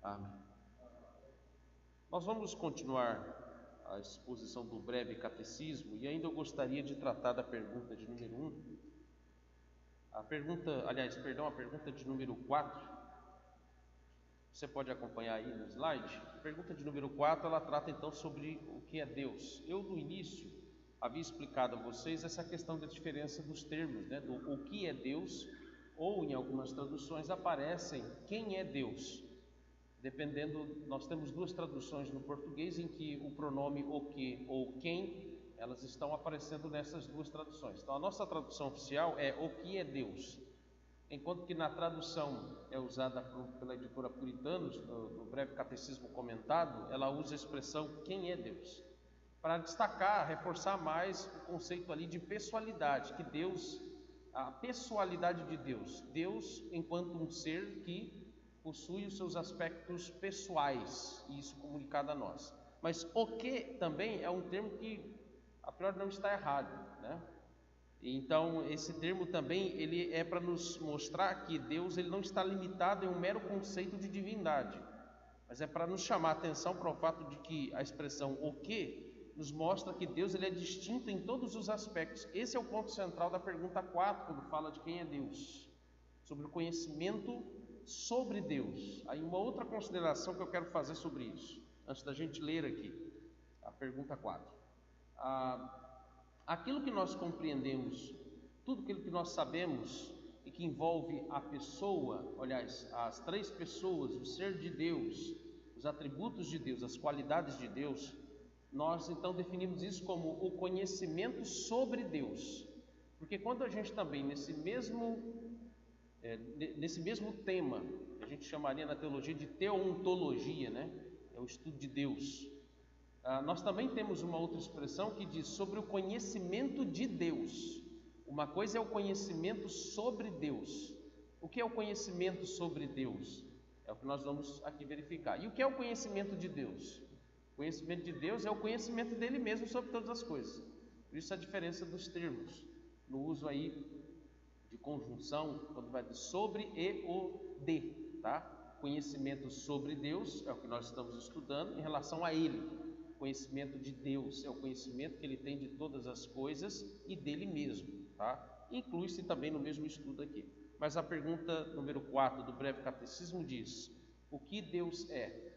Amém. Nós vamos continuar a exposição do breve catecismo e ainda eu gostaria de tratar da pergunta de número 1. A pergunta de número 4. Você pode acompanhar aí no slide. A pergunta de número 4, ela trata então sobre o que é Deus. Eu no início havia explicado a vocês essa questão da diferença dos termos, né? Do o que é Deus, ou em algumas traduções aparecem quem é Deus. Dependendo, nós temos duas traduções no português em que o pronome o que ou quem, elas estão aparecendo nessas duas traduções. Então a nossa tradução oficial é o que é Deus, enquanto que na tradução é usada pela editora Puritanos, no breve catecismo comentado, ela usa a expressão quem é Deus, para destacar, reforçar mais o conceito ali de pessoalidade, que Deus, a pessoalidade de Deus, Deus enquanto um ser que possui os seus aspectos pessoais, e isso comunicado a nós. Mas o que também é um termo que a priori não está errado, né? Então esse termo também ele é para nos mostrar que Deus ele não está limitado em um mero conceito de divindade, mas é para nos chamar a atenção para o fato de que a expressão o que nos mostra que Deus ele é distinto em todos os aspectos. Esse é o ponto central da pergunta 4, quando fala de quem é Deus, sobre o conhecimento sobre Deus. Aí uma outra consideração que eu quero fazer sobre isso, antes da gente ler aqui a pergunta 4. Aquilo que nós compreendemos, tudo aquilo que nós sabemos e que envolve a pessoa, aliás, as três pessoas, o ser de Deus, os atributos de Deus, as qualidades de Deus, nós então definimos isso como o conhecimento sobre Deus. Porque quando a gente também nesse mesmo tema, a gente chamaria na teologia de teontologia, né? É o estudo de Deus. Nós também temos uma outra expressão que diz sobre o conhecimento de Deus. Uma coisa é o conhecimento sobre Deus. O que é o conhecimento sobre Deus? É o que nós vamos aqui verificar. E o que é o conhecimento de Deus? O conhecimento de Deus é o conhecimento dele mesmo sobre todas as coisas. Por isso a diferença dos termos, no uso aí de conjunção, quando vai de sobre e o de, tá? Conhecimento sobre Deus é o que nós estamos estudando em relação a Ele. Conhecimento de Deus é o conhecimento que Ele tem de todas as coisas e dele mesmo, tá? Inclui-se também no mesmo estudo aqui. Mas a pergunta número 4 do breve catecismo diz: o que Deus é?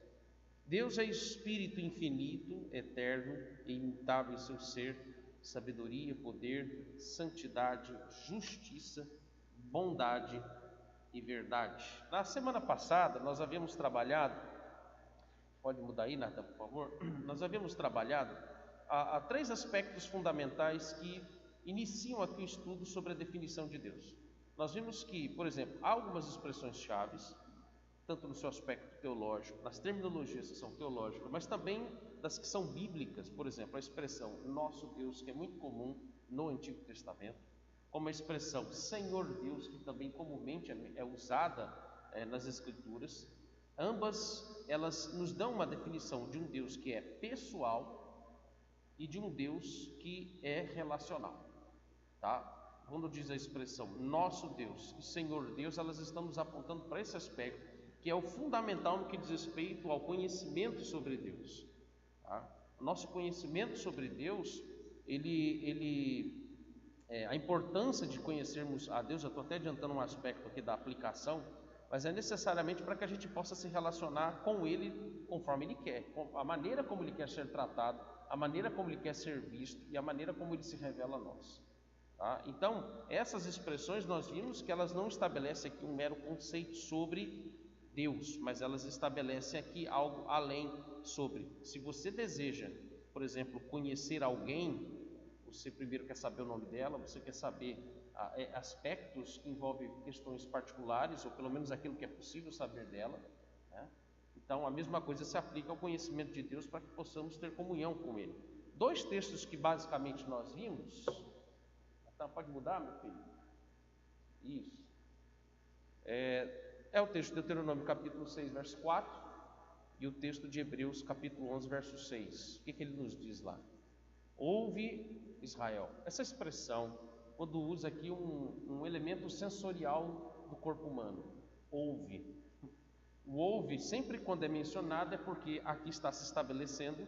Deus é Espírito infinito, eterno e imutável em seu ser, sabedoria, poder, santidade, justiça, bondade e verdade. Na semana passada nós havíamos trabalhado, pode mudar aí, Nathan, por favor? Nós havíamos trabalhado a três aspectos fundamentais que iniciam aqui o estudo sobre a definição de Deus. Nós vimos que, por exemplo, há algumas expressões chaves, tanto no seu aspecto teológico, nas terminologias que são teológicas, mas também das que são bíblicas. Por exemplo, a expressão nosso Deus, que é muito comum no Antigo Testamento, como a expressão Senhor Deus, que também comumente é usada nas Escrituras. Ambas, elas nos dão uma definição de um Deus que é pessoal e de um Deus que é relacional, tá? Quando diz a expressão nosso Deus e Senhor Deus, elas estão nos apontando para esse aspecto que é o fundamental no que diz respeito ao conhecimento sobre Deus, tá? O nosso conhecimento sobre Deus, a importância de conhecermos a Deus, eu estou até adiantando um aspecto aqui da aplicação, mas é necessariamente para que a gente possa se relacionar com Ele conforme Ele quer, a maneira como Ele quer ser tratado, a maneira como Ele quer ser visto e a maneira como Ele se revela a nós, tá? Então, essas expressões nós vimos que elas não estabelecem aqui um mero conceito sobre Deus, mas elas estabelecem aqui algo além sobre. Se você deseja, por exemplo, conhecer alguém, você primeiro quer saber o nome dela, você quer saber aspectos que envolvem questões particulares, ou pelo menos aquilo que é possível saber dela, né? Então a mesma coisa se aplica ao conhecimento de Deus para que possamos ter comunhão com Ele. Dois textos que basicamente nós vimos. Então, pode mudar, meu filho? Isso. É o texto de Deuteronômio capítulo 6, verso 4 e o texto de Hebreus capítulo 11, verso 6. O que ele nos diz lá? Ouve, Israel. Essa expressão, quando usa aqui um elemento sensorial do corpo humano, ouve. O ouve, sempre quando é mencionado, é porque aqui está se estabelecendo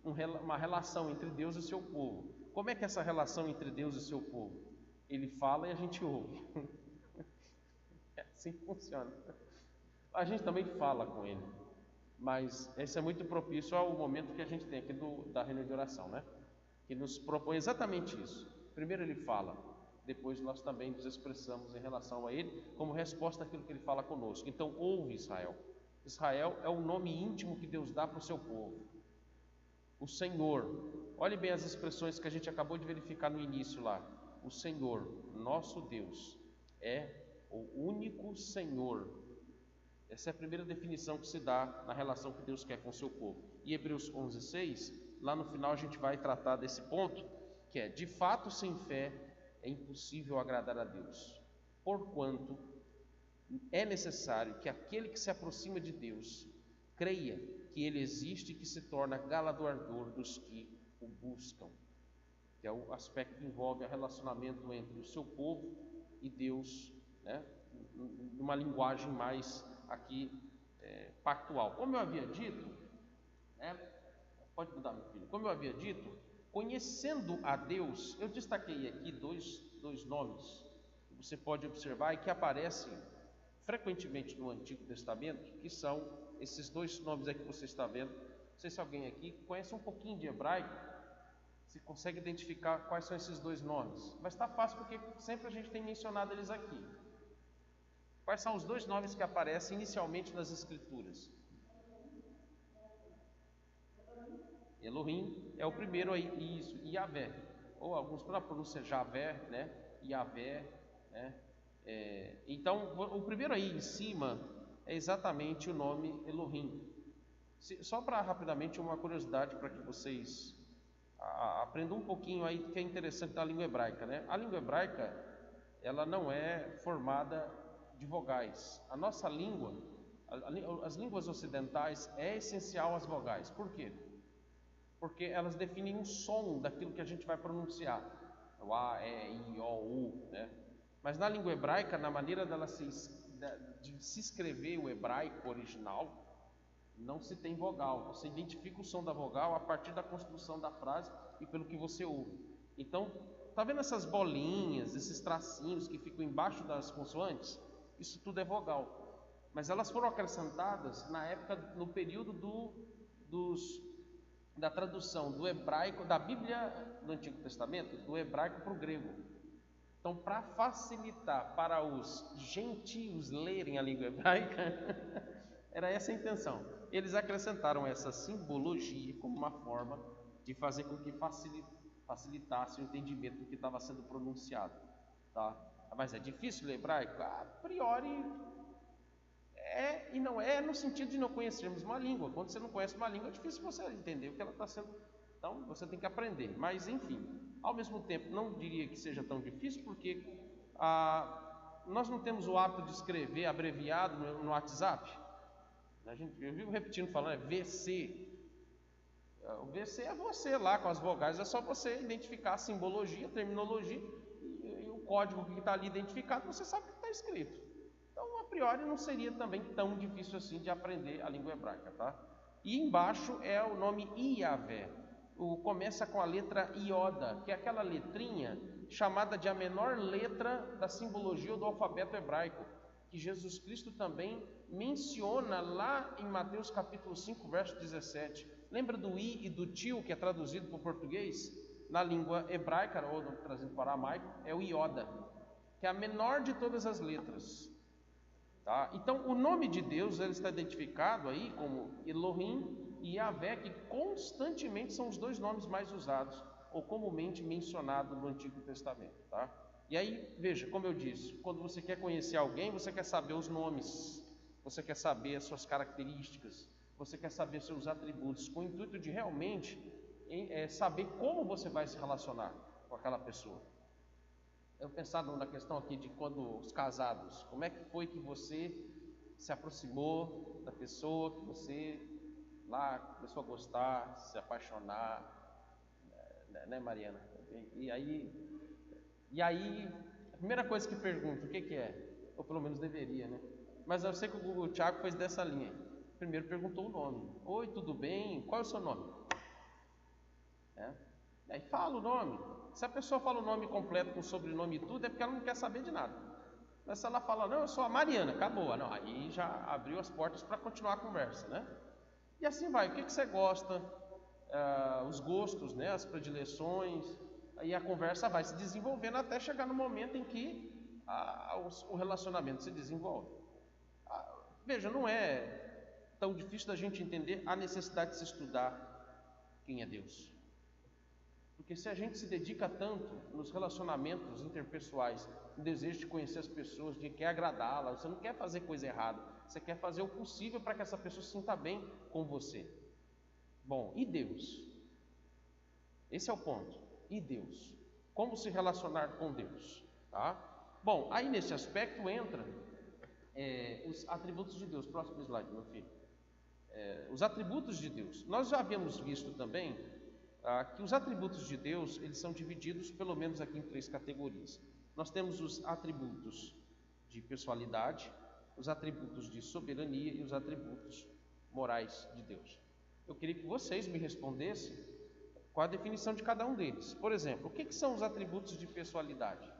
uma relação entre Deus e seu povo. Como é que é essa relação entre Deus e seu povo? Ele fala e a gente ouve. É assim que funciona. A gente também fala com ele, mas esse é muito propício ao momento que a gente tem aqui da reunião de oração, né? Que nos propõe exatamente isso. Primeiro ele fala, depois nós também nos expressamos em relação a ele, como resposta àquilo que ele fala conosco. Então, ouve Israel. Israel é o nome íntimo que Deus dá para o seu povo. O Senhor, olhe bem as expressões que a gente acabou de verificar no início lá. O Senhor, nosso Deus, é o único Senhor. Essa é a primeira definição que se dá na relação que Deus quer com o seu povo. E Hebreus 11:6, lá no final a gente vai tratar desse ponto, que é: de fato, sem fé é impossível agradar a Deus, porquanto é necessário que aquele que se aproxima de Deus creia que Ele existe e que se torna galardoador dos que o buscam, que é o aspecto que envolve o relacionamento entre o seu povo e Deus, né? Numa linguagem mais aqui pactual. Como eu havia dito, né? Pode mudar, meu filho. Como eu havia dito, conhecendo a Deus, eu destaquei aqui dois nomes que você pode observar e que aparecem frequentemente no Antigo Testamento, que são esses dois nomes aqui que você está vendo. Não sei se alguém aqui conhece um pouquinho de hebraico, se consegue identificar quais são esses dois nomes. Mas está fácil porque sempre a gente tem mencionado eles aqui. Quais são os dois nomes que aparecem inicialmente nas Escrituras? Elohim é o primeiro aí, isso, Yahvé, ou alguns pela pronúncia Javé, né? Yahvé, né? Então, o primeiro aí em cima é exatamente o nome Elohim. Só para rapidamente uma curiosidade para que vocês aprendam um pouquinho aí que é interessante da língua hebraica, né? A língua hebraica, ela não é formada de vogais. A nossa língua, as línguas ocidentais, é essencial as vogais. Por quê? Porque elas definem um som daquilo que a gente vai pronunciar. O A, E, I, O, U, né? Mas na língua hebraica, na maneira de se escrever o hebraico original, não se tem vogal. Você identifica o som da vogal a partir da construção da frase e pelo que você ouve. Então, tá vendo essas bolinhas, esses tracinhos que ficam embaixo das consoantes? Isso tudo é vogal. Mas elas foram acrescentadas na época, no período da tradução do hebraico, da Bíblia do Antigo Testamento, do hebraico para o grego. Então, para facilitar para os gentios lerem a língua hebraica, era essa a intenção. Eles acrescentaram essa simbologia como uma forma de fazer com que facilitasse o entendimento do que estava sendo pronunciado, tá? Mas é difícil ler hebraico? A priori e não é no sentido de não conhecermos uma língua. Quando você não conhece uma língua, é difícil você entender o que ela está sendo. Então, você tem que aprender. Mas, enfim, ao mesmo tempo, não diria que seja tão difícil, porque nós não temos o hábito de escrever abreviado no WhatsApp. Eu vivo repetindo, falando, VC. O VC é você lá com as vogais, é só você identificar a simbologia, a terminologia e o código que está ali identificado, você sabe o que está escrito. Então, a priori, não seria também tão difícil assim de aprender a língua hebraica, tá? E embaixo é o nome Yahvé. Começa com a letra Ioda, que é aquela letrinha chamada de a menor letra da simbologia ou do alfabeto hebraico, que Jesus Cristo também menciona lá em Mateus capítulo 5, verso 17. Lembra do I e do tio, que é traduzido para o português? Na língua hebraica, ou trazido para o aramaico, é o Ioda, que é a menor de todas as letras. Tá? Então, o nome de Deus ele está identificado aí como Elohim e Yahvé, que constantemente são os dois nomes mais usados ou comumente mencionados no Antigo Testamento. Tá? E aí, veja, como eu disse, quando você quer conhecer alguém, você quer saber os nomes, você quer saber as suas características, você quer saber seus atributos, com o intuito de realmente saber como você vai se relacionar com aquela pessoa. Eu pensava na questão aqui de quando os casados, como é que foi que você se aproximou da pessoa, que você lá começou a gostar, se apaixonar, né, Mariana? E aí, a primeira coisa que pergunto, o que é? Ou pelo menos deveria, né? Mas eu sei que o Tiago fez dessa linha. Primeiro perguntou o nome. Oi, tudo bem? Qual é o seu nome? Aí fala o nome. Se a pessoa fala o nome completo com sobrenome e tudo, é porque ela não quer saber de nada. Mas se ela fala, não, eu sou a Mariana, acabou. Não, aí já abriu as portas para continuar a conversa, né? E assim vai. O que você gosta? Os gostos, né? As predileções. Aí a conversa vai se desenvolvendo até chegar no momento em que o relacionamento se desenvolve. Veja, não é tão difícil da gente entender a necessidade de se estudar quem é Deus. Porque se a gente se dedica tanto nos relacionamentos interpessoais, no desejo de conhecer as pessoas, de querer agradá-las, você não quer fazer coisa errada, você quer fazer o possível para que essa pessoa se sinta bem com você. Bom, e Deus? Esse é o ponto. E Deus? Como se relacionar com Deus? Tá? Bom, aí nesse aspecto entra os atributos de Deus. Próximo slide, meu filho. Os atributos de Deus. Nós já havíamos visto também que os atributos de Deus, eles são divididos pelo menos aqui em 3 categorias. Nós temos os atributos de pessoalidade, os atributos de soberania e os atributos morais de Deus. Eu queria que vocês me respondessem qual a definição de cada um deles. Por exemplo, o que são os atributos de pessoalidade?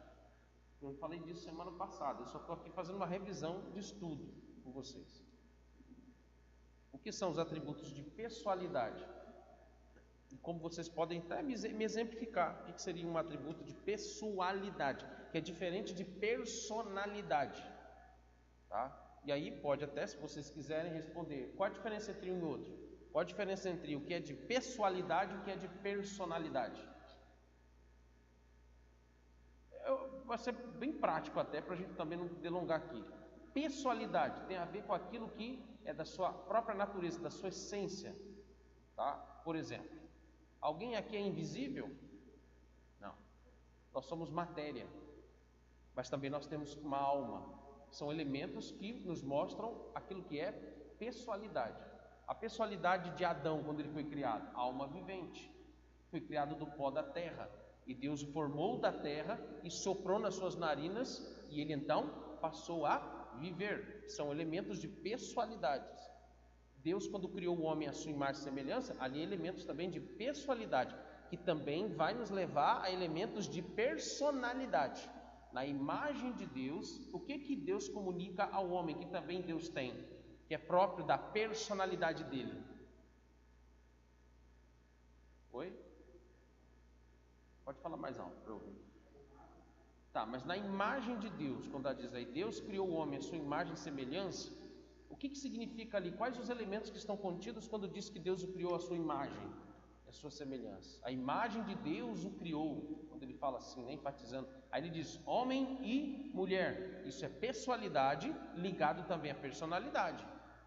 Eu falei disso semana passada, eu só estou aqui fazendo uma revisão de estudo com vocês. O que são os atributos de pessoalidade? E como vocês podem até me exemplificar o que seria um atributo de pessoalidade, que é diferente de personalidade. Tá? E aí pode até, se vocês quiserem responder, qual a diferença entre um e outro? Qual a diferença entre o que é de pessoalidade e o que é de personalidade? Vai ser bem prático até, para a gente também não delongar aqui. Pessoalidade tem a ver com aquilo que é da sua própria natureza, da sua essência. Tá? Por exemplo, alguém aqui é invisível? Não. Nós somos matéria, mas também nós temos uma alma. São elementos que nos mostram aquilo que é pessoalidade. A pessoalidade de Adão, quando ele foi criado, alma vivente, foi criado do pó da terra, e Deus o formou da terra e soprou nas suas narinas, e ele então passou a viver. São elementos de pessoalidades. Deus, quando criou o homem à sua imagem e semelhança, ali elementos também de pessoalidade, que também vai nos levar a elementos de personalidade. Na imagem de Deus, o que Deus comunica ao homem, que também Deus tem, que é próprio da personalidade dele? Oi? Pode falar mais alto para eu ouvir. Tá, mas na imagem de Deus, quando ela diz aí, Deus criou o homem à sua imagem e semelhança, o que significa ali? Quais os elementos que estão contidos quando diz que Deus o criou à sua imagem, à sua semelhança? A imagem de Deus o criou, quando ele fala assim, né, enfatizando. Aí ele diz homem e mulher. Isso é pessoalidade ligado também à personalidade.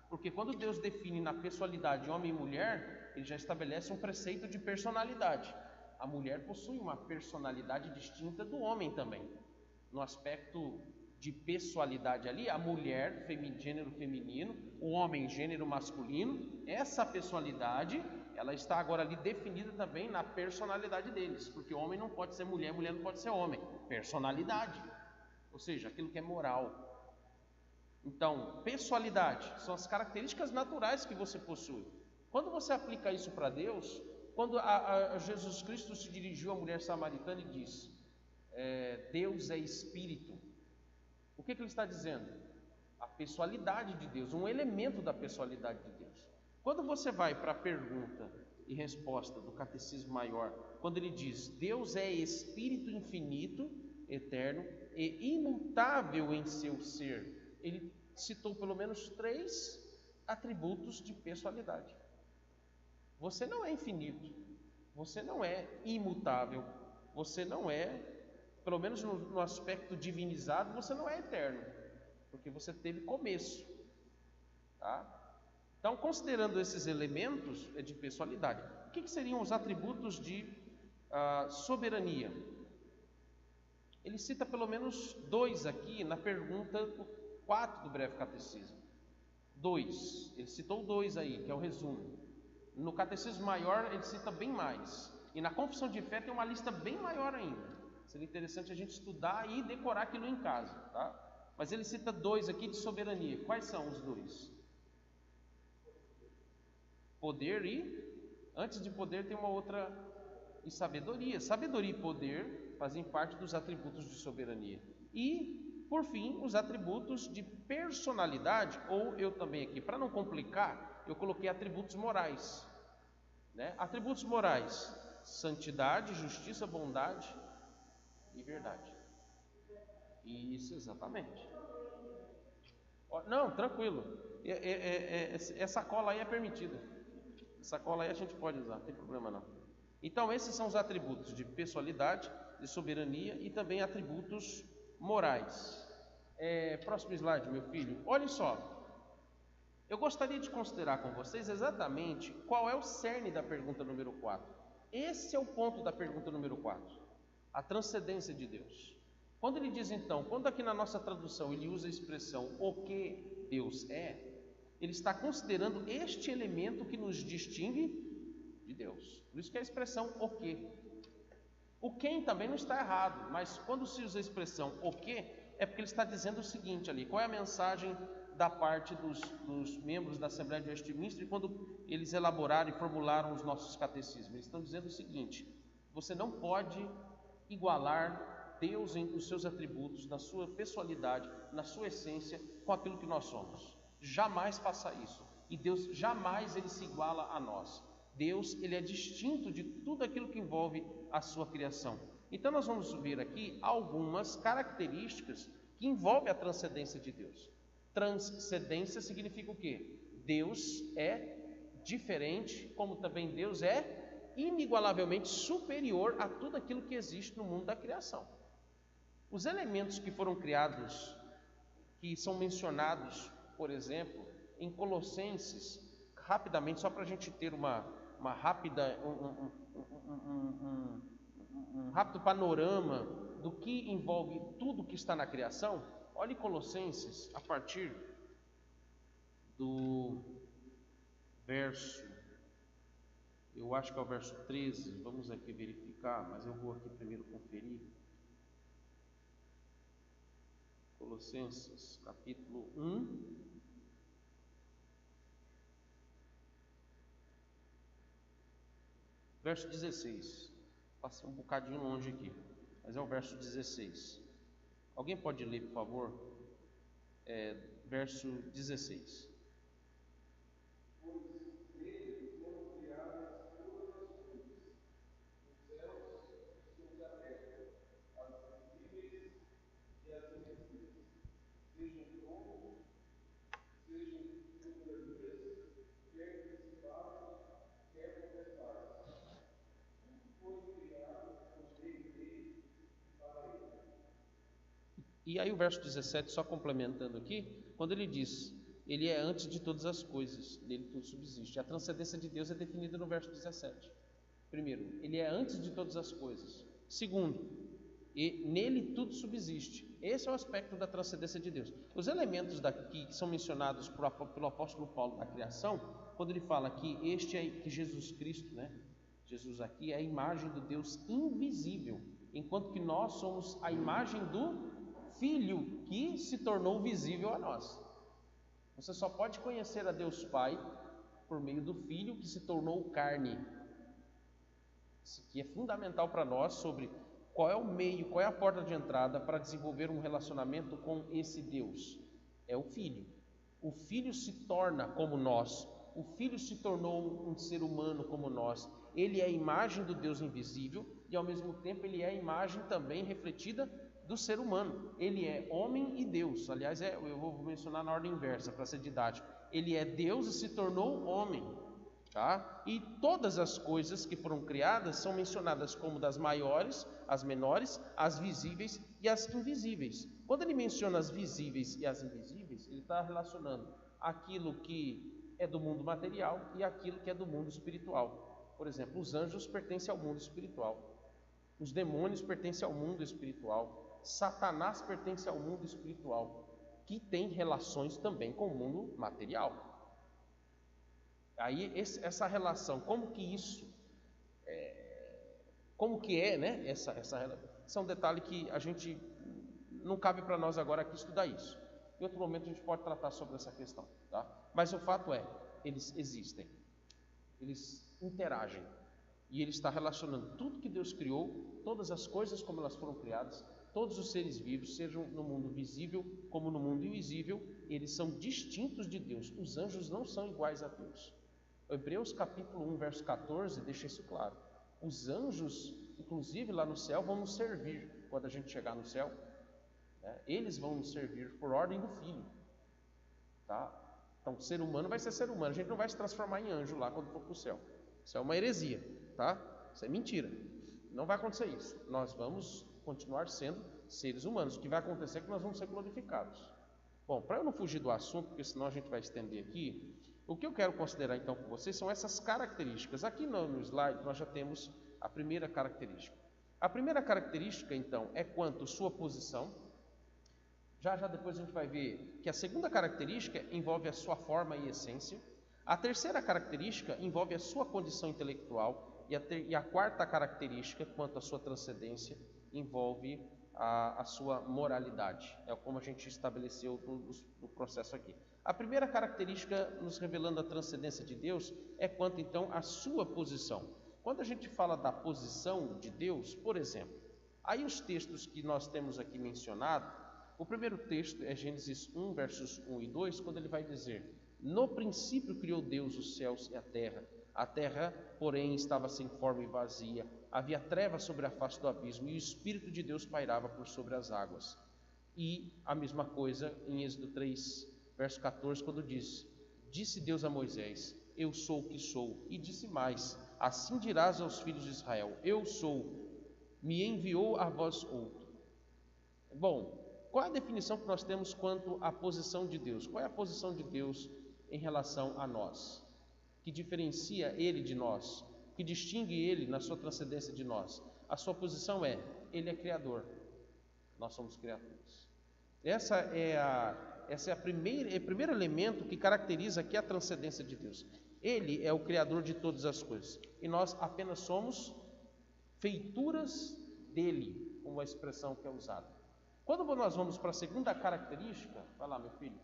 Porque quando Deus define na pessoalidade homem e mulher, ele já estabelece um preceito de personalidade. A mulher possui uma personalidade distinta do homem também. No aspecto de pessoalidade ali, a mulher, gênero feminino, o homem, gênero masculino, essa pessoalidade, ela está agora ali definida também na personalidade deles, porque homem não pode ser mulher, mulher não pode ser homem. Personalidade, ou seja, aquilo que é moral. Então, pessoalidade são as características naturais que você possui. Quando você aplica isso para Deus, quando Jesus Cristo se dirigiu à mulher samaritana e disse, Deus é Espírito, o que ele está dizendo? A pessoalidade de Deus, um elemento da pessoalidade de Deus. Quando você vai para a pergunta e resposta do Catecismo Maior, quando ele diz, Deus é Espírito infinito, eterno e imutável em seu ser, ele citou pelo menos 3 atributos de pessoalidade. Você não é infinito, você não é imutável, você não é, pelo menos no aspecto divinizado, você não é eterno, porque você teve começo. Tá? Então, considerando esses elementos de pessoalidade, o que seriam os atributos de soberania? Ele cita pelo menos 2 aqui na pergunta 4 do breve catecismo. 2, ele citou 2 aí, que é o resumo. No Catecismo Maior ele cita bem mais. E na Confissão de Fé tem uma lista bem maior ainda. Seria interessante a gente estudar e decorar aquilo em casa. Tá? Mas ele cita dois aqui de soberania. Quais são os dois? Poder antes de poder tem uma outra, e sabedoria. Sabedoria e poder fazem parte dos atributos de soberania. E, por fim, os atributos de personalidade, ou eu também aqui, para não complicar, eu coloquei atributos morais. Né? Atributos morais: santidade, justiça, bondade e verdade. Isso, exatamente. Não, tranquilo. Essa cola aí é permitida. Essa cola aí a gente pode usar, não tem problema não. Então, esses são os atributos de pessoalidade, de soberania e também atributos morais. Próximo slide, meu filho. Olha só. Eu gostaria de considerar com vocês exatamente qual é o cerne da pergunta número 4. Esse é o ponto da pergunta número 4. A transcendência de Deus. Quando ele diz então, quando aqui na nossa tradução ele usa a expressão o que Deus é, ele está considerando este elemento que nos distingue de Deus. Por isso que é a expressão o que. O quem também não está errado, mas quando se usa a expressão o que, é porque ele está dizendo o seguinte ali. Qual é a mensagem da parte dos membros da Assembleia de Westminster quando eles elaboraram e formularam os nossos catecismos? Eles estão dizendo o seguinte: você não pode igualar Deus em os seus atributos, na sua pessoalidade, na sua essência, com aquilo que nós somos. Jamais faça isso. E Deus jamais ele se iguala a nós. Deus ele é distinto de tudo aquilo que envolve a sua criação. Então nós vamos ver aqui algumas características que envolvem a transcendência de Deus. Transcendência significa o quê? Deus é diferente, como também Deus é inigualavelmente superior a tudo aquilo que existe no mundo da criação. Os elementos que foram criados, que são mencionados, por exemplo, em Colossenses, rapidamente, só para a gente ter um rápido panorama do que envolve tudo que está na criação. Olhe Colossenses, a partir do verso, eu acho que é o verso 13, vamos aqui verificar, mas eu vou aqui primeiro conferir. Colossenses, capítulo 1, verso 16. Passei um bocadinho longe aqui, mas é o verso 16. Alguém pode ler, por favor? Verso 16. E aí o verso 17, só complementando aqui, quando ele diz, ele é antes de todas as coisas, nele tudo subsiste. A transcendência de Deus é definida no verso 17. Primeiro, ele é antes de todas as coisas. Segundo, e nele tudo subsiste. Esse é o aspecto da transcendência de Deus. Os elementos daqui que são mencionados pelo apóstolo Paulo da criação, quando ele fala que que Jesus Cristo, né? Jesus aqui é a imagem do Deus invisível, enquanto que nós somos a imagem do Filho que se tornou visível a nós. Você só pode conhecer a Deus Pai por meio do Filho que se tornou carne. Isso aqui é fundamental para nós sobre qual é o meio, qual é a porta de entrada para desenvolver um relacionamento com esse Deus. É o Filho. O Filho se torna como nós. O Filho se tornou um ser humano como nós. Ele é a imagem do Deus invisível e ao mesmo tempo ele é a imagem também refletida do ser humano. Ele é homem e Deus. Aliás, eu vou mencionar na ordem inversa para ser didático. Ele é Deus e se tornou homem, tá? E todas as coisas que foram criadas são mencionadas como das maiores, as menores, as visíveis e as invisíveis. Quando ele menciona as visíveis e as invisíveis, ele está relacionando aquilo que é do mundo material e aquilo que é do mundo espiritual. Por exemplo, os anjos pertencem ao mundo espiritual. Os demônios pertencem ao mundo espiritual. Satanás pertence ao mundo espiritual, que tem relações também com o mundo material. Aí essa relação, como que isso, como que é, né? Essa é um detalhe que a gente não cabe para nós agora aqui estudar isso. Em outro momento a gente pode tratar sobre essa questão, tá? Mas o fato é, eles existem, eles interagem, e ele está relacionando tudo que Deus criou, todas as coisas como elas foram criadas, todos os seres vivos, sejam no mundo visível como no mundo invisível, eles são distintos de Deus. Os anjos não são iguais a Deus. Hebreus capítulo 1, verso 14, deixa isso claro. Os anjos, inclusive lá no céu, vão nos servir quando a gente chegar no céu, né? Eles vão nos servir por ordem do Filho, tá? Então, ser humano vai ser ser humano, a gente não vai se transformar em anjo lá quando for para o céu. Isso é uma heresia, tá? Isso é mentira, não vai acontecer isso. Nós vamos continuar sendo seres humanos. O que vai acontecer é que nós vamos ser glorificados. Bom, para eu não fugir do assunto, porque senão a gente vai estender aqui, o que eu quero considerar então com vocês são essas características. Aqui no slide nós já temos a primeira característica. A primeira característica então é quanto sua posição. Já depois a gente vai ver que a segunda característica envolve a sua forma e essência. A terceira característica envolve a sua condição intelectual. E a quarta característica, quanto à sua transcendência, envolve a sua moralidade. É como a gente estabeleceu no processo aqui. A primeira característica, nos revelando a transcendência de Deus, é quanto então à sua posição. Quando a gente fala da posição de Deus, por exemplo, aí os textos que nós temos aqui mencionado, o primeiro texto é Gênesis 1, versos 1 e 2, quando ele vai dizer: no princípio criou Deus os céus e a terra, porém, estava sem forma e vazia, havia trevas sobre a face do abismo, e o Espírito de Deus pairava por sobre as águas. E a mesma coisa em Êxodo 3, verso 14, quando diz: disse Deus a Moisés: eu sou o que sou, e disse mais: assim dirás aos filhos de Israel: eu sou, me enviou a vós outro. Bom, qual é a definição que nós temos quanto à posição de Deus? Qual é a posição de Deus em relação a nós? Que diferencia Ele de nós? Que distingue Ele na sua transcendência de nós? A sua posição é: Ele é Criador, nós somos criaturas. Esse é o primeiro elemento que caracteriza aqui a transcendência de Deus. Ele é o Criador de todas as coisas, e nós apenas somos feituras dele, como a expressão que é usada. Quando nós vamos para a segunda característica, vai lá, meu filho.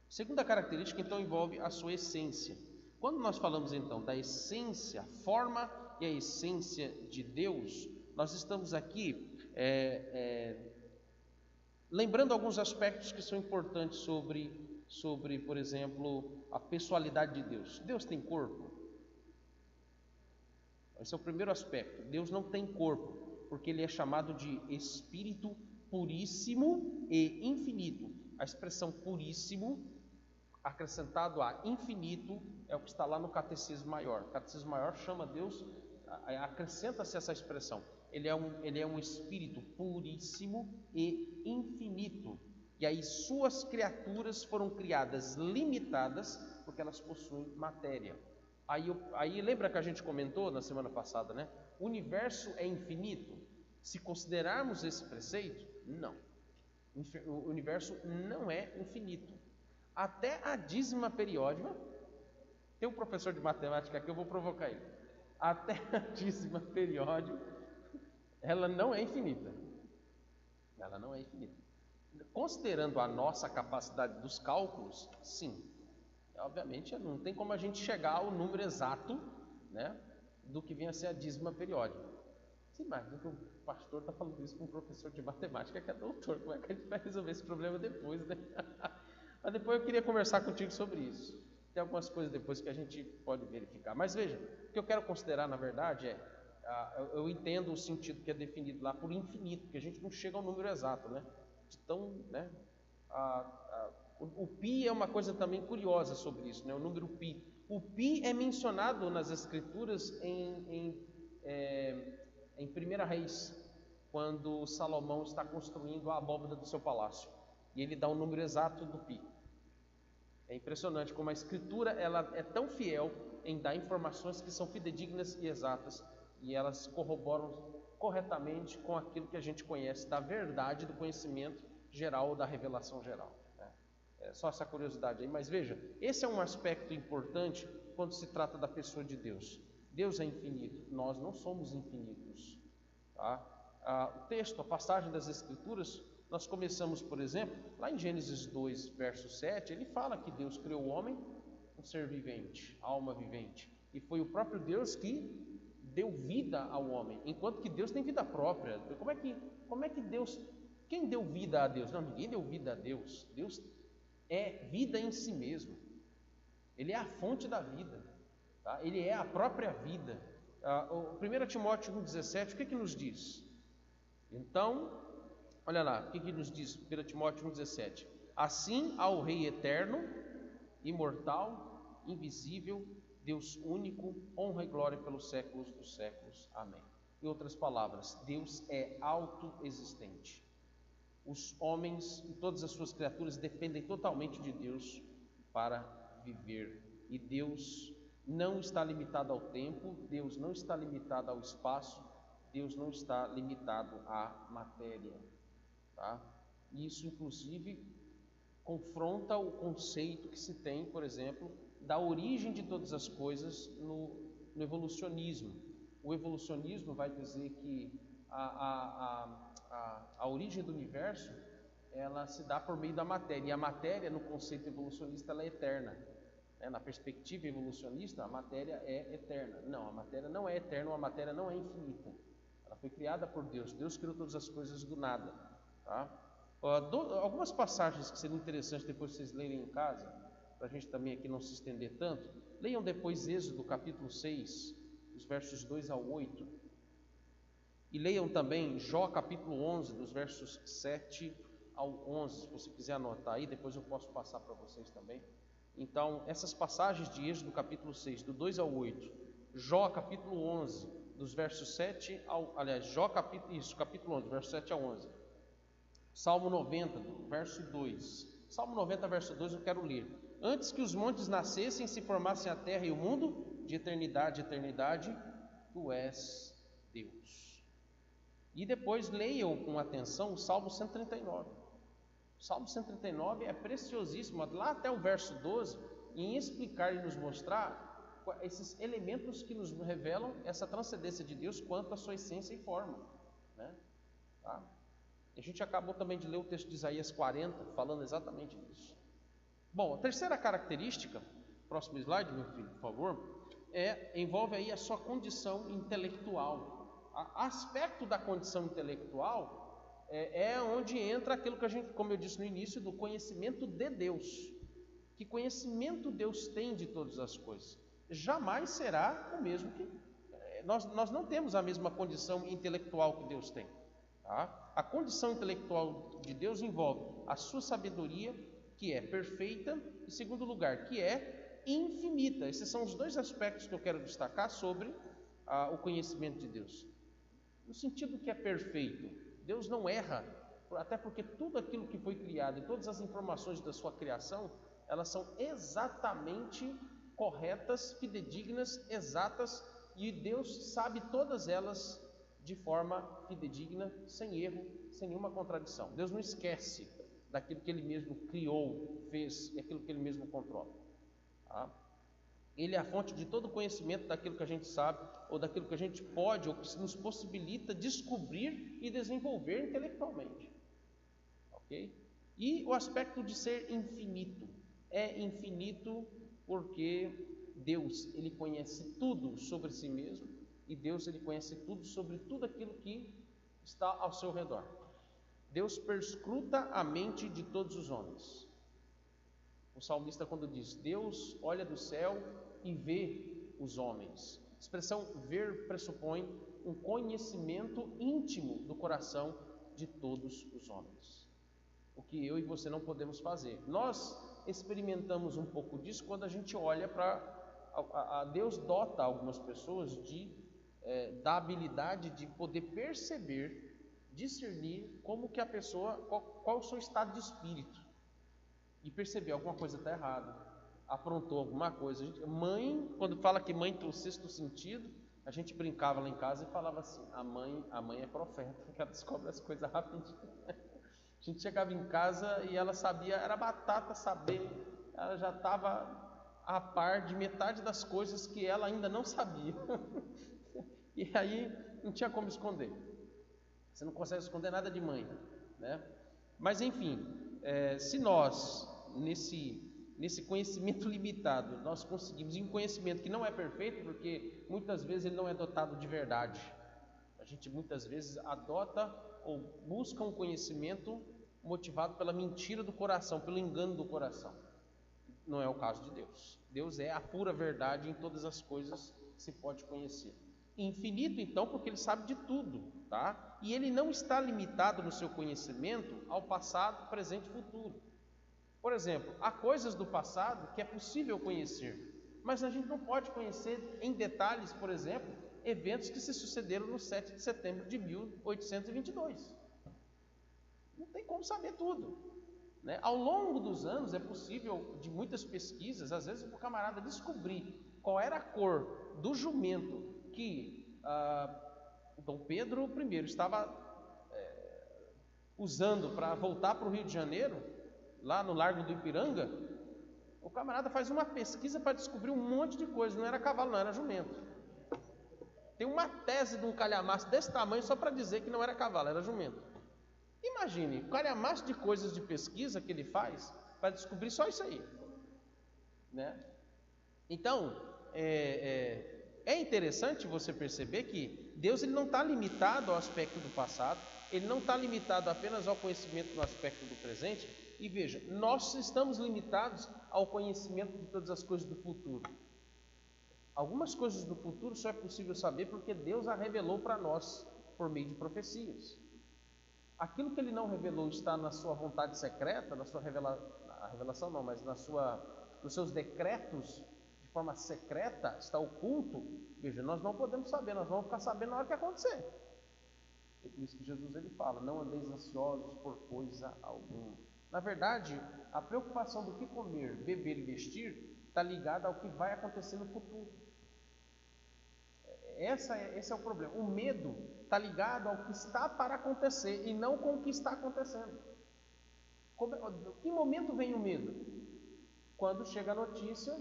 Segunda característica, então, envolve a sua essência. Quando nós falamos, então, da essência, a forma e a essência de Deus, nós estamos aqui lembrando alguns aspectos que são importantes sobre, por exemplo, a pessoalidade de Deus. Deus tem corpo? Esse é o primeiro aspecto. Deus não tem corpo, porque Ele é chamado de Espírito puríssimo e infinito. A expressão puríssimo, acrescentado a infinito, é o que está lá no Catecismo Maior. O Catecismo Maior chama Deus, acrescenta-se essa expressão. Ele é um Espírito puríssimo e infinito. E aí suas criaturas foram criadas limitadas, porque elas possuem matéria. Aí lembra que a gente comentou na semana passada, né? O universo é infinito. Se considerarmos esse preceito, não. O universo não é infinito. Até a dízima periódica, tem um professor de matemática aqui, eu vou provocar ele. Até a dízima periódica, ela não é infinita. Ela não é infinita. Considerando a nossa capacidade dos cálculos, sim. Obviamente, não tem como a gente chegar ao número exato, né, do que vem a ser a dízima periódica. Você imagina que o pastor está falando isso com um professor de matemática que é doutor. Como é que a gente vai resolver esse problema depois, né? Mas depois eu queria conversar contigo sobre isso. Tem algumas coisas depois que a gente pode verificar. Mas veja, o que eu quero considerar, na verdade, eu entendo o sentido que é definido lá por infinito, porque a gente não chega ao número exato, né? Então, né, o pi é uma coisa também curiosa sobre isso, né? O número pi. O pi é mencionado nas Escrituras em 1 Reis, quando Salomão está construindo a abóbada do seu palácio, e ele dá o número exato do pi. É impressionante como a Escritura ela é tão fiel em dar informações que são fidedignas e exatas, e elas corroboram corretamente com aquilo que a gente conhece da verdade, do conhecimento geral ou da revelação geral. É só essa curiosidade aí, mas veja, esse é um aspecto importante quando se trata da pessoa de Deus. Deus é infinito, nós não somos infinitos, tá? o texto, a passagem das Escrituras, nós começamos, por exemplo, lá em Gênesis 2, verso 7, ele fala que Deus criou o homem, um ser vivente, alma vivente, e foi o próprio Deus que deu vida ao homem, enquanto que Deus tem vida própria. Como é que Deus, quem deu vida a Deus? Não, ninguém deu vida a Deus. Deus é vida em si mesmo. Ele é a fonte da vida, tá? Ele é a própria vida. O 1 Timóteo 1,17, o que nos diz? Então, olha lá, o que nos diz 1 Timóteo 1,17? Assim ao Rei eterno, imortal, invisível, Deus único, honra e glória pelos séculos dos séculos. Amém. Em outras palavras, Deus é autoexistente. Os homens e todas as suas criaturas dependem totalmente de Deus para viver. E Deus não está limitado ao tempo, Deus não está limitado ao espaço, Deus não está limitado à matéria. Tá? Isso, inclusive, confronta o conceito que se tem, por exemplo, da origem de todas as coisas no evolucionismo. O evolucionismo vai dizer que a origem do universo, ela se dá por meio da matéria, e a matéria, no conceito evolucionista, ela é eterna. Na perspectiva evolucionista, a matéria é eterna. Não, a matéria não é eterna, a matéria não é infinita. Ela foi criada por Deus. Deus criou todas as coisas do nada. Tá? Algumas passagens que seriam interessantes depois vocês lerem em casa, para a gente também aqui não se estender tanto. Leiam depois Êxodo capítulo 6, os versos 2 ao 8. E leiam também Jó capítulo 11, dos versos 7 ao 11, se você quiser anotar aí, depois eu posso passar para vocês também. Então, essas passagens de Êxodo capítulo 6, do 2 ao 8, Jó capítulo 11, dos versos 7 ao... Aliás, Jó capítulo 11, versos 7 ao 11. Salmo 90, verso 2. Salmo 90, verso 2, eu quero ler. Antes que os montes nascessem, se formassem a terra e o mundo, de eternidade a eternidade, tu és Deus. E depois leiam com atenção o Salmo 139. O Salmo 139 é preciosíssimo, lá até o verso 12, em explicar e nos mostrar esses elementos que nos revelam essa transcendência de Deus quanto à sua essência e forma, né? Tá? A gente acabou também de ler o texto de Isaías 40, falando exatamente disso. Bom, a terceira característica, próximo slide, meu filho, por favor, envolve aí a sua condição intelectual. Aspecto da condição intelectual é onde entra aquilo que a gente, como eu disse no início, do conhecimento de Deus. Que conhecimento Deus tem de todas as coisas? Jamais será o mesmo que... Nós não temos a mesma condição intelectual que Deus tem. Tá? A condição intelectual de Deus envolve a sua sabedoria, que é perfeita, em segundo lugar, que é infinita. Esses são os dois aspectos que eu quero destacar sobre o conhecimento de Deus. No sentido que é perfeito, Deus não erra, até porque tudo aquilo que foi criado e todas as informações da sua criação, elas são exatamente corretas, fidedignas, exatas, e Deus sabe todas elas de forma fidedigna, sem erro, sem nenhuma contradição. Deus não esquece daquilo que Ele mesmo criou, fez e aquilo que Ele mesmo controla. Tá? Ele é a fonte de todo conhecimento daquilo que a gente sabe, ou daquilo que a gente pode, ou que nos possibilita descobrir e desenvolver intelectualmente. Ok? E o aspecto de ser infinito. É infinito porque Deus, Ele conhece tudo sobre si mesmo, e Deus, Ele conhece tudo sobre tudo aquilo que está ao seu redor. Deus perscruta a mente de todos os homens. O salmista, quando diz, Deus olha do céu e vê os homens. A expressão ver pressupõe um conhecimento íntimo do coração de todos os homens. O que eu e você não podemos fazer. Nós experimentamos um pouco disso quando a gente olha para... Deus dota algumas pessoas da habilidade de poder perceber, discernir como que a pessoa, qual o seu estado de espírito, e perceber alguma coisa está errada, aprontou alguma coisa. Mãe, quando fala que mãe tem o sexto sentido, a gente brincava lá em casa e falava assim, a mãe é profeta, porque ela descobre as coisas rapidinho. A gente chegava em casa e ela sabia, era batata saber, ela já estava a par de metade das coisas que ela ainda não sabia. E aí não tinha como esconder. Você não consegue esconder nada de mãe, né? Mas enfim, se nós, nesse conhecimento limitado, nós conseguimos, e um conhecimento que não é perfeito, porque muitas vezes ele não é dotado de verdade. A gente muitas vezes adota ou busca um conhecimento motivado pela mentira do coração, pelo engano do coração. Não é o caso de Deus. Deus é a pura verdade em todas as coisas que se pode conhecer. Infinito, então, porque Ele sabe de tudo, tá? E Ele não está limitado no seu conhecimento ao passado, presente e futuro. Por exemplo, há coisas do passado que é possível conhecer, mas a gente não pode conhecer em detalhes, por exemplo, eventos que se sucederam no 7 de setembro de 1822. Não tem como saber tudo, né? Ao longo dos anos é possível, de muitas pesquisas, às vezes o camarada descobrir qual era a cor do jumento que Dom Pedro I estava usando para voltar para o Rio de Janeiro, lá no Largo do Ipiranga. O camarada faz uma pesquisa para descobrir um monte de coisa. Não era cavalo, não, era jumento. Tem uma tese de um calhamaço desse tamanho só para dizer que não era cavalo, era jumento. Imagine, o calhamaço de coisas de pesquisa que ele faz para descobrir só isso aí, né? Então, é interessante você perceber que Deus ele não está limitado ao aspecto do passado, Ele não está limitado apenas ao conhecimento no aspecto do presente. E veja, nós estamos limitados ao conhecimento de todas as coisas do futuro. Algumas coisas do futuro só é possível saber porque Deus a revelou para nós por meio de profecias. Aquilo que Ele não revelou está na sua vontade secreta, na sua revelação não, mas nos seus decretos de forma secreta, está oculto. Veja, nós não podemos saber, nós vamos ficar sabendo na hora que acontecer. É por isso que Jesus ele fala: não andeis ansiosos por coisa alguma. Na verdade, a preocupação do que comer, beber e vestir está ligada ao que vai acontecer no futuro. Esse é o problema. O medo está ligado ao que está para acontecer e não com o que está acontecendo. Que momento vem o medo? Quando chega a notícia,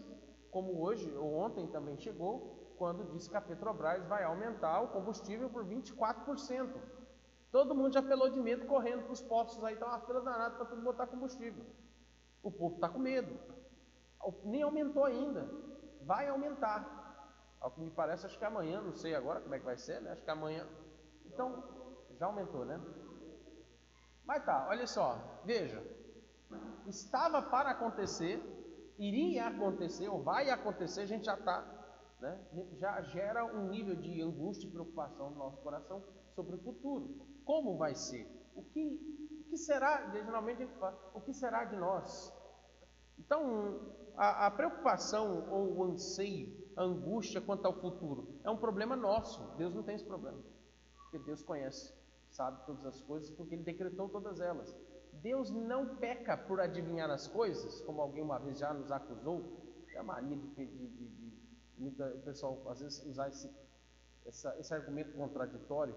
como hoje ou ontem também chegou, quando diz que a Petrobras vai aumentar o combustível por 24%. Todo mundo já pelou de medo correndo para os postos aí, está uma fila danada para tudo botar combustível. O povo está com medo. Nem aumentou ainda. Vai aumentar. Ao que me parece, acho que amanhã, não sei agora como é que vai ser, né? Acho que amanhã. Então, já aumentou, né? Mas tá, olha só, veja. Estava para acontecer, iria acontecer, ou vai acontecer, a gente já está, né? Já gera um nível de angústia e preocupação no nosso coração sobre o futuro. Como vai ser? O que será? Geralmente a gente fala, o que será de nós? Então, a preocupação ou o anseio, a angústia quanto ao futuro é um problema nosso. Deus não tem esse problema, porque Deus conhece, sabe todas as coisas, porque Ele decretou todas elas. Deus não peca por adivinhar as coisas, como alguém uma vez já nos acusou. É a mania o pessoal às vezes usar esse argumento contraditório,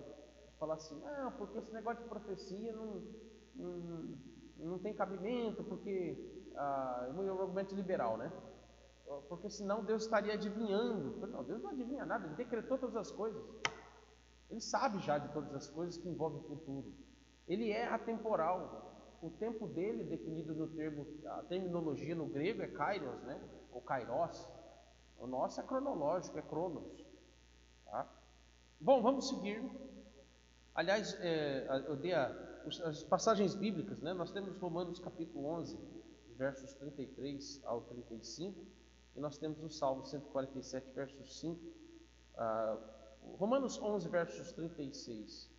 falar assim: ah, porque esse negócio de profecia não tem cabimento, porque é um argumento liberal, né? Porque senão Deus estaria adivinhando. Não, Deus não adivinha nada, Ele decretou todas as coisas. Ele sabe já de todas as coisas que envolvem o futuro. Ele é atemporal. O tempo dele, definido no termo, a terminologia no grego é kairos, né? Ou kairos. O nosso é cronológico, é cronos. Tá? Bom, vamos seguir. Aliás, eu dei as passagens bíblicas, né? Nós temos Romanos capítulo 11, versos 33 ao 35, e nós temos o Salmo 147, versos 5. Romanos 11, versos 36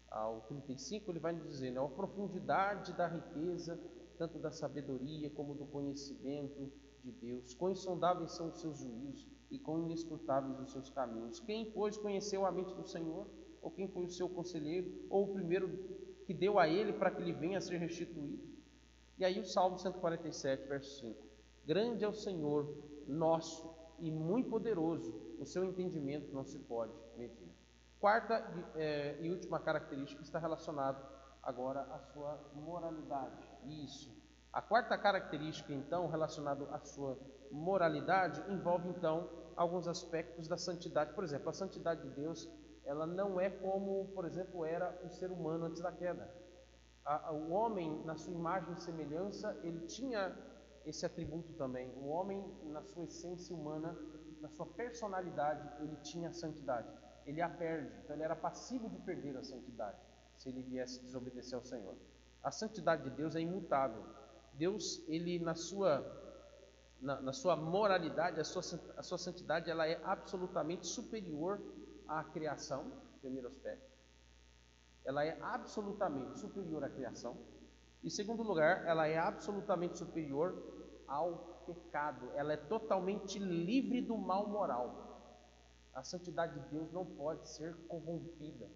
ao 35, ele vai nos dizer, né, a profundidade da riqueza, tanto da sabedoria como do conhecimento de Deus. Quão insondáveis são os seus juízos e quão inescrutáveis os seus caminhos. Quem, pois, conheceu a mente do Senhor? Ou quem foi o seu conselheiro? Ou o primeiro que deu a ele para que lhe venha a ser restituído? E aí o Salmo 147, verso 5. Grande é o Senhor nosso e muito poderoso, o seu entendimento não se pode medir. Quarta e última característica está relacionada agora à sua moralidade. Isso. A quarta característica, então, relacionada à sua moralidade, envolve, então, alguns aspectos da santidade. Por exemplo, a santidade de Deus ela não é como, por exemplo, era o ser humano antes da queda. O homem, na sua imagem e semelhança, ele tinha esse atributo também. O homem, na sua essência humana, na sua personalidade, ele tinha a santidade. Ele a perde, então ele era passivo de perder a santidade, se ele viesse desobedecer ao Senhor. A santidade de Deus é imutável. Deus, ele na sua moralidade, a sua santidade, ela é absolutamente superior à criação, primeiro aspecto. Ela é absolutamente superior à criação. Em segundo lugar, ela é absolutamente superior ao pecado. Ela é totalmente livre do mal moral. A santidade de Deus não pode ser corrompida.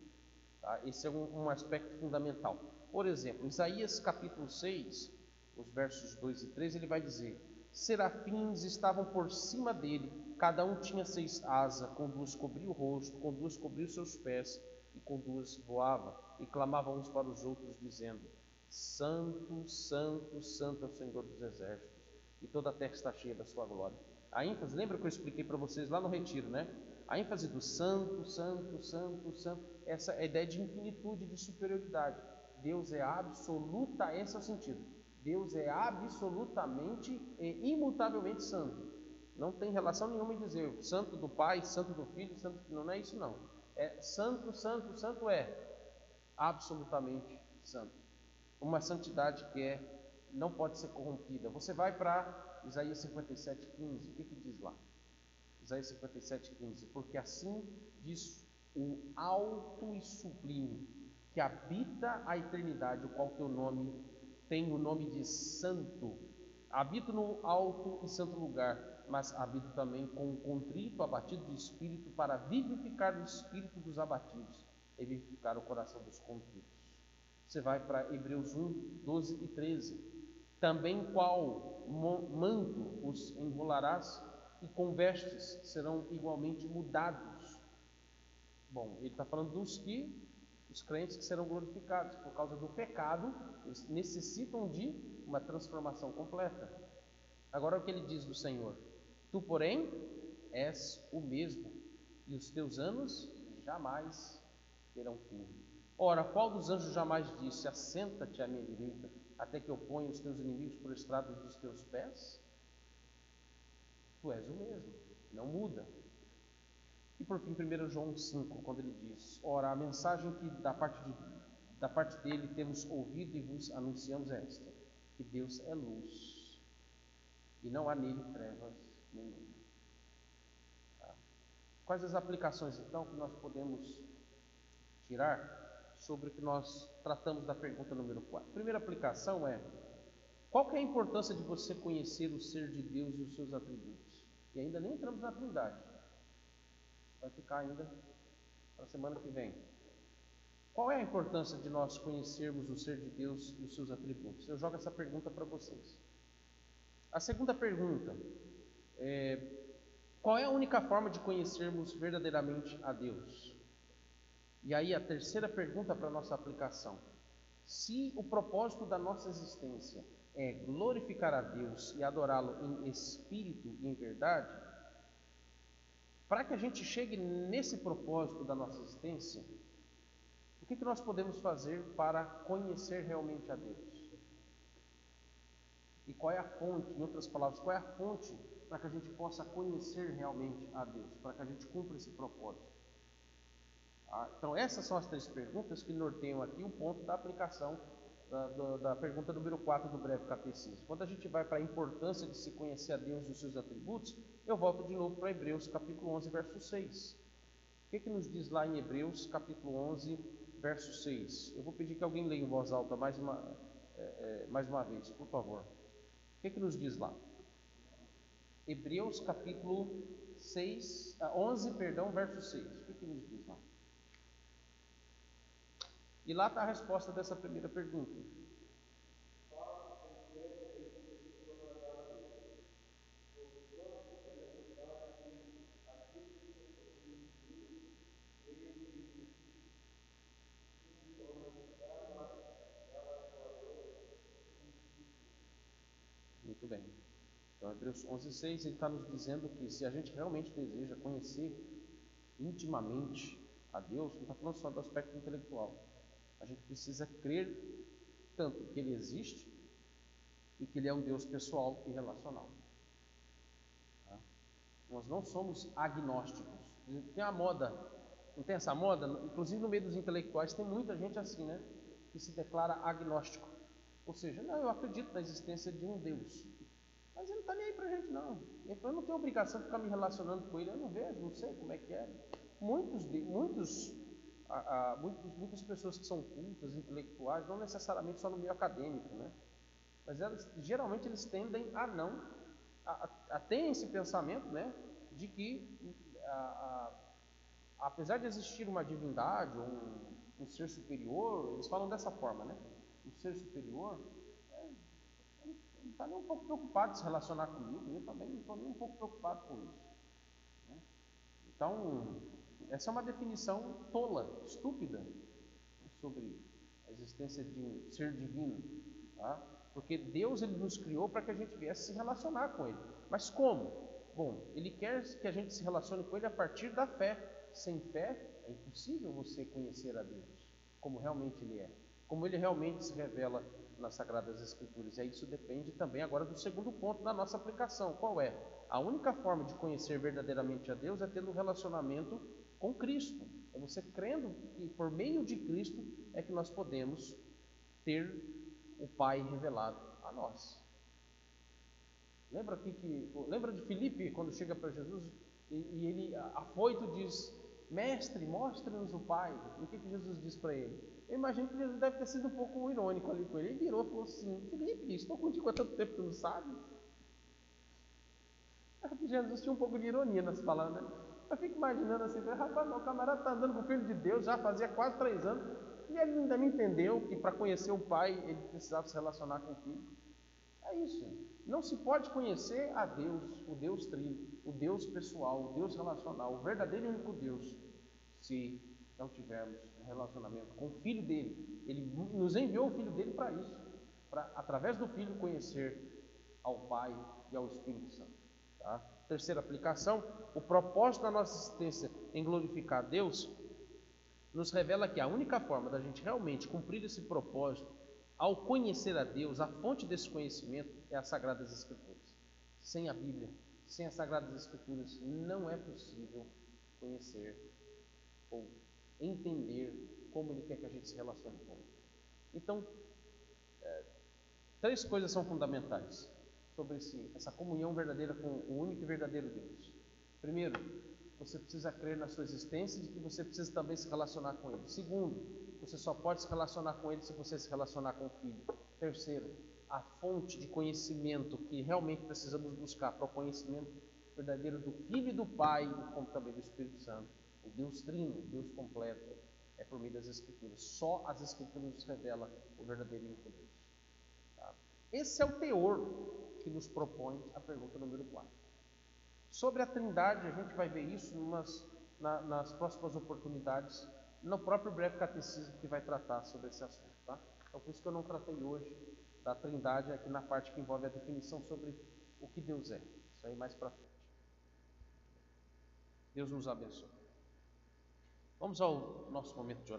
Tá? Esse é um aspecto fundamental. Por exemplo, Isaías capítulo 6, os versos 2 e 3, ele vai dizer: serafins estavam por cima dele, cada um tinha 6 asas, com 2 cobria o rosto, com 2 cobria os seus pés, e com 2 voava, e clamavam uns para os outros, dizendo: Santo, Santo, Santo é o Senhor dos exércitos, e toda a terra está cheia da sua glória. A ênfase, lembra que eu expliquei para vocês lá no retiro, né? A ênfase do santo, santo, santo, santo, essa é a ideia de infinitude, de superioridade. Deus é absoluta, esse é o sentido. Deus é absolutamente e imutavelmente santo. Não tem relação nenhuma em dizer santo do Pai, santo do Filho, santo... Não é isso não. É santo, santo, santo é absolutamente santo. Uma santidade que não pode ser corrompida. Você vai para Isaías 57:15, o que diz lá? Isaías 57:15, porque assim diz o alto e sublime, que habita a eternidade, o qual teu nome tem o nome de santo. Habito no alto e santo lugar, mas habito também com o contrito, abatido de espírito, para vivificar o espírito dos abatidos e vivificar o coração dos contritos. Você vai para Hebreus 1, 12 e 13. Também qual manto os enrolarás, e com vestes serão igualmente mudados. Bom, ele está falando dos crentes que serão glorificados. Por causa do pecado, eles necessitam de uma transformação completa. Agora o que ele diz do Senhor: tu, porém, és o mesmo, e os teus anos jamais terão fim. Ora, qual dos anjos jamais disse: assenta-te à minha direita, até que eu ponha os teus inimigos por estrado dos teus pés? Tu és o mesmo, não muda. E por fim, 1 João 5, quando ele diz: ora, a mensagem que da parte dele temos ouvido e vos anunciamos é esta: que Deus é luz, e não há nele trevas nenhuma. Tá? Quais as aplicações, então, que nós podemos tirar sobre o que nós tratamos da pergunta número 4? A primeira aplicação é: qual que é a importância de você conhecer o ser de Deus e os seus atributos? E ainda nem entramos na Trindade. Vai ficar ainda para a semana que vem. Qual é a importância de nós conhecermos o ser de Deus e os seus atributos? Eu jogo essa pergunta para vocês. A segunda pergunta é: qual é a única forma de conhecermos verdadeiramente a Deus? E aí a terceira pergunta para a nossa aplicação: se o propósito da nossa existência é glorificar a Deus e adorá-lo em espírito e em verdade, para que a gente chegue nesse propósito da nossa existência, o que nós podemos fazer para conhecer realmente a Deus? E qual é a fonte, em outras palavras, qual é a fonte para que a gente possa conhecer realmente a Deus, para que a gente cumpra esse propósito? Então essas são as 3 perguntas que norteiam aqui o ponto da aplicação da pergunta número 4 do breve catecismo. Quando a gente vai para a importância de se conhecer a Deus e os seus atributos, eu volto de novo para Hebreus capítulo 11, verso 6. O que nos diz lá em Hebreus capítulo 11, verso 6? Eu vou pedir que alguém leia em voz alta mais uma vez, por favor. O que nos diz lá? Hebreus capítulo 11, verso 6. O que nos diz lá? E lá está a resposta dessa primeira pergunta. Muito bem. Então, Hebreus 11:6, ele está nos dizendo que se a gente realmente deseja conhecer intimamente a Deus, não está falando só do aspecto intelectual. A gente precisa crer tanto que Ele existe e que Ele é um Deus pessoal e relacional. Tá? Nós não somos agnósticos. Tem a moda, não tem essa moda? Inclusive no meio dos intelectuais tem muita gente assim, né? Que se declara agnóstico. Ou seja, não, eu acredito na existência de um Deus. Mas Ele não está nem aí para a gente, não. Ele falou, eu não tenho obrigação de ficar me relacionando com Ele. Eu não vejo, não sei como é que é. Muitas pessoas que são cultas, intelectuais, não necessariamente só no meio acadêmico, né? Mas geralmente eles tendem a não, a ter esse pensamento, né? De que, apesar de existir uma divindade, um ser superior, eles falam dessa forma, né? Um ser superior, ele não está nem um pouco preocupado de se relacionar comigo, eu também não estou nem um pouco preocupado com isso. Né? Então, essa é uma definição tola, estúpida, sobre a existência de um ser divino, tá? Porque Deus ele nos criou para que a gente viesse se relacionar com Ele. Mas como? Bom, Ele quer que a gente se relacione com Ele a partir da fé. Sem fé é impossível você conhecer a Deus como realmente Ele é, como Ele realmente se revela nas Sagradas Escrituras. E isso depende também agora do segundo ponto da nossa aplicação. Qual é? A única forma de conhecer verdadeiramente a Deus é tendo um relacionamento com Cristo. É você crendo que por meio de Cristo é que nós podemos ter o Pai revelado a nós. Lembra de Filipe quando chega para Jesus e ele afoito diz: Mestre, mostre-nos o Pai. E o que Jesus diz para ele? Eu imagino que Jesus deve ter sido um pouco irônico ali com ele. Ele virou e falou assim: Filipe, estou contigo há tanto tempo que tu não sabe. Jesus tinha um pouco de ironia nas palavras, né? Eu fico imaginando assim, rapaz, meu camarada está andando com o Filho de Deus já fazia quase 3 anos e ele ainda não entendeu que para conhecer o Pai ele precisava se relacionar com o Filho. É isso. Não se pode conhecer a Deus, o Deus Trino, o Deus pessoal, o Deus relacional, o verdadeiro e único Deus, se não tivermos um relacionamento com o Filho dele. Ele nos enviou o Filho dele para isso, para através do Filho conhecer ao Pai e ao Espírito Santo. Tá? Terceira aplicação, o propósito da nossa existência em glorificar a Deus nos revela que a única forma da gente realmente cumprir esse propósito ao conhecer a Deus, a fonte desse conhecimento é as Sagradas Escrituras. Sem a Bíblia, sem as Sagradas Escrituras, não é possível conhecer ou entender como Ele quer que a gente se relacione com Ele. Então, 3 coisas são fundamentais sobre essa comunhão verdadeira com o único e verdadeiro Deus. Primeiro, você precisa crer na sua existência e que você precisa também se relacionar com Ele. Segundo, você só pode se relacionar com Ele se você se relacionar com o Filho. Terceiro, a fonte de conhecimento que realmente precisamos buscar para o conhecimento verdadeiro do Filho e do Pai, como também do Espírito Santo, o Deus Trino, o Deus completo, é por meio das Escrituras. Só as Escrituras nos revelam o verdadeiro e único Deus. Tá? Esse é o teor que nos propõe a pergunta número 4. Sobre a Trindade, a gente vai ver isso nas próximas oportunidades, no próprio breve catecismo que vai tratar sobre esse assunto. Tá? Então, por isso que eu não tratei hoje da Trindade aqui na parte que envolve a definição sobre o que Deus é. Isso aí mais para frente. Deus nos abençoe. Vamos ao nosso momento de oração.